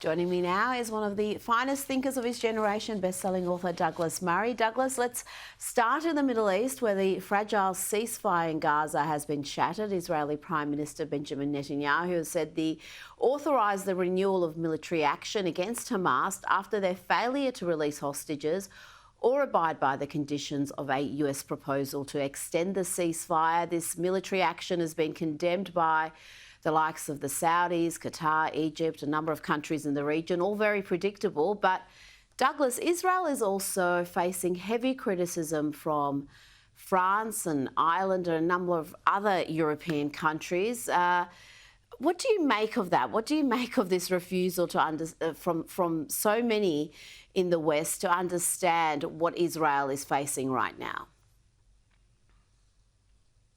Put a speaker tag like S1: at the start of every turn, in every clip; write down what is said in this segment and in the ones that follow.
S1: Joining me now is one of the finest thinkers of his generation, best-selling author Douglas Murray. Douglas, let's start in the Middle East, where the fragile ceasefire in Gaza has been shattered. Israeli Prime Minister Benjamin Netanyahu has said he authorised the renewal of military action against Hamas after their failure to release hostages or abide by the conditions of a US proposal to extend the ceasefire. This military action has been condemned by the likes of the Saudis, Qatar, Egypt, a number of countries in the region, all very predictable. But Douglas, Israel is also facing heavy criticism from France and Ireland and a number of other European countries. What do you make of that? What do you make of this refusal to from so many in the West to understand what Israel is facing right now?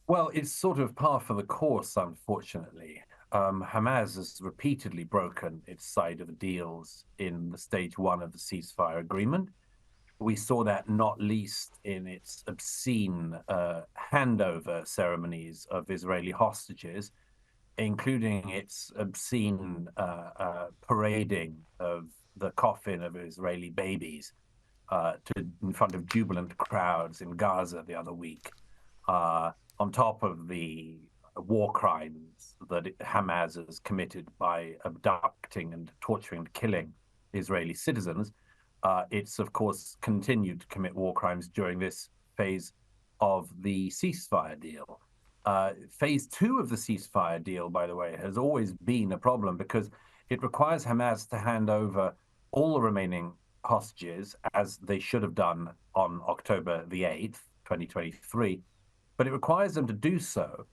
S2: Well, it's sort of par for the course, unfortunately. Hamas has repeatedly broken its side of the deals in the stage one of the ceasefire agreement. We saw that not least in its obscene handover ceremonies of Israeli hostages, including its obscene parading of the coffin of Israeli babies in front of jubilant crowds in Gaza the other week. On top of the war crimes that Hamas has committed by abducting and torturing and killing Israeli citizens, it's, of course, continued to commit war crimes during this phase of the ceasefire deal. Phase two of the ceasefire deal, by the way, has always been a problem because it requires Hamas to hand over all the remaining hostages, as they should have done on October the 8th, 2023. But it requires them to do so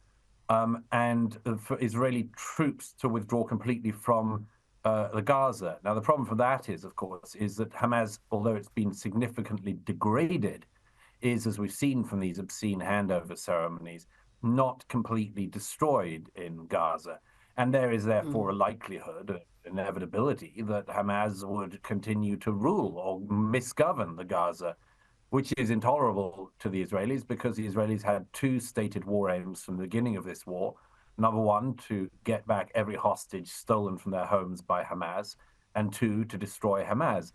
S2: and for Israeli troops to withdraw completely from the Gaza. Now, the problem for that is, of course, is that Hamas, although it's been significantly degraded, is, as we've seen from these obscene handover ceremonies, not completely destroyed in Gaza. And there is therefore a likelihood, inevitability, that Hamas would continue to rule or misgovern the Gaza, which is intolerable to the Israelis because the Israelis had two stated war aims from the beginning of this war. Number one, to get back every hostage stolen from their homes by Hamas, and two, to destroy Hamas.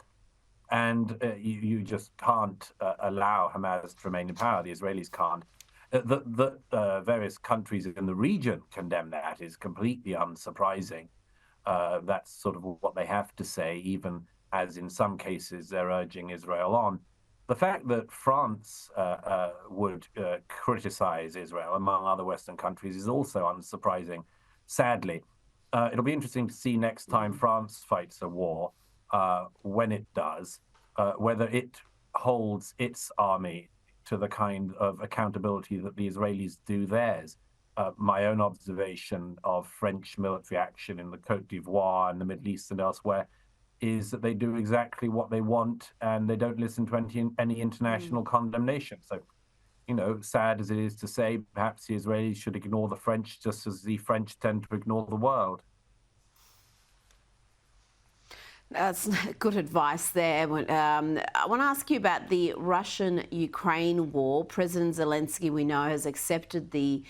S2: And you just can't allow Hamas to remain in power. The Israelis can't. The various countries in the region condemn that is completely unsurprising. That's sort of what they have to say, even as in some cases they're urging Israel on. The fact that France would criticize Israel, among other Western countries, is also unsurprising, sadly. It'll be interesting to see next time France fights a war, when it does, whether it holds its army to the kind of accountability that the Israelis do theirs. My own observation of French military action in the Côte d'Ivoire and the Middle East and elsewhere is that they do exactly what they want and they don't listen to any international condemnation. So, sad as it is to say, perhaps the Israelis should ignore the French just as the French tend to ignore the world.
S1: That's good advice there. I want to ask you about the Russian-Ukraine war. President Zelensky, we know, has accepted the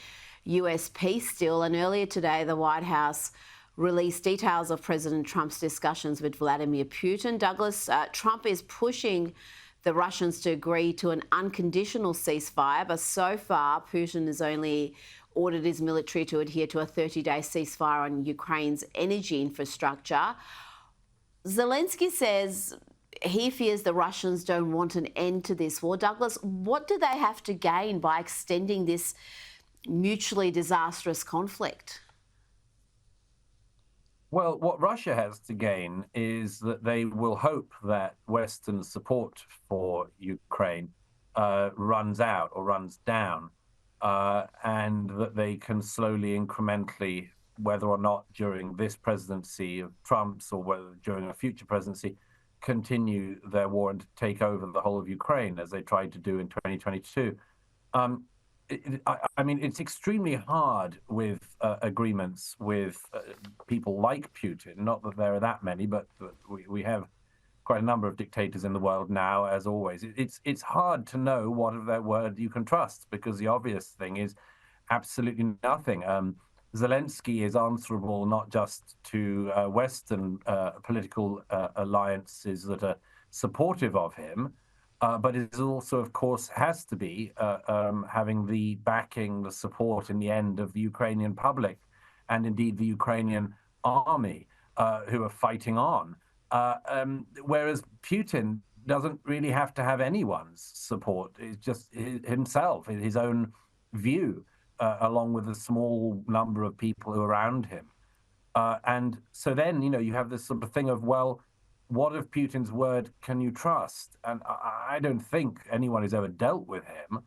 S1: US peace deal, and earlier today the White House released details of President Trump's discussions with Vladimir Putin. Douglas, Trump is pushing the Russians to agree to an unconditional ceasefire, but so far Putin has only ordered his military to adhere to a 30-day ceasefire on Ukraine's energy infrastructure. Zelensky says he fears the Russians don't want an end to this war. Douglas, what do they have to gain by extending this mutually disastrous conflict?
S2: Well, what Russia has to gain is that they will hope that Western support for Ukraine runs out or runs down, and that they can slowly, incrementally, whether or not during this presidency of Trump's or whether during a future presidency, continue their war and take over the whole of Ukraine as they tried to do in 2022. I mean, it's extremely hard with agreements with people like Putin. Not that there are that many, but we have quite a number of dictators in the world now, as always. It's hard to know what of their word you can trust, because the obvious thing is absolutely nothing. Zelensky is answerable not just to Western political alliances that are supportive of him, but is also, of course, has to be having the backing, the support in the end of the Ukrainian public and indeed the Ukrainian army who are fighting on. Whereas Putin doesn't really have to have anyone's support. It's just himself, his own view, along with a small number of people who are around him. And so then, you have this sort of thing of, well, what of Putin's word can you trust? And I don't think anyone who's ever dealt with him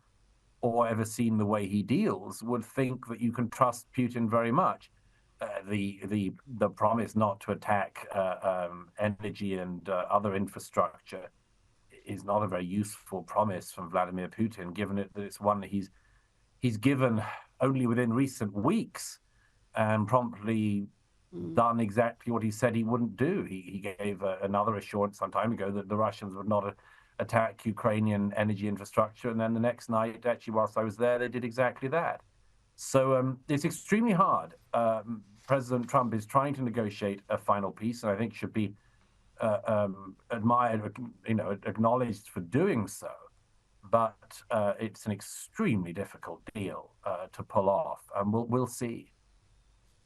S2: or ever seen the way he deals would think that you can trust Putin very much. The promise not to attack energy and other infrastructure is not a very useful promise from Vladimir Putin, given that it's one that he's given only within recent weeks and promptly done exactly what he said he wouldn't do. He gave another assurance some time ago that the Russians would not attack Ukrainian energy infrastructure. And then the next night, actually, whilst I was there, they did exactly that. So it's extremely hard. President Trump is trying to negotiate a final peace, and I think should be admired, acknowledged for doing so. But it's an extremely difficult deal to pull off, and we'll see.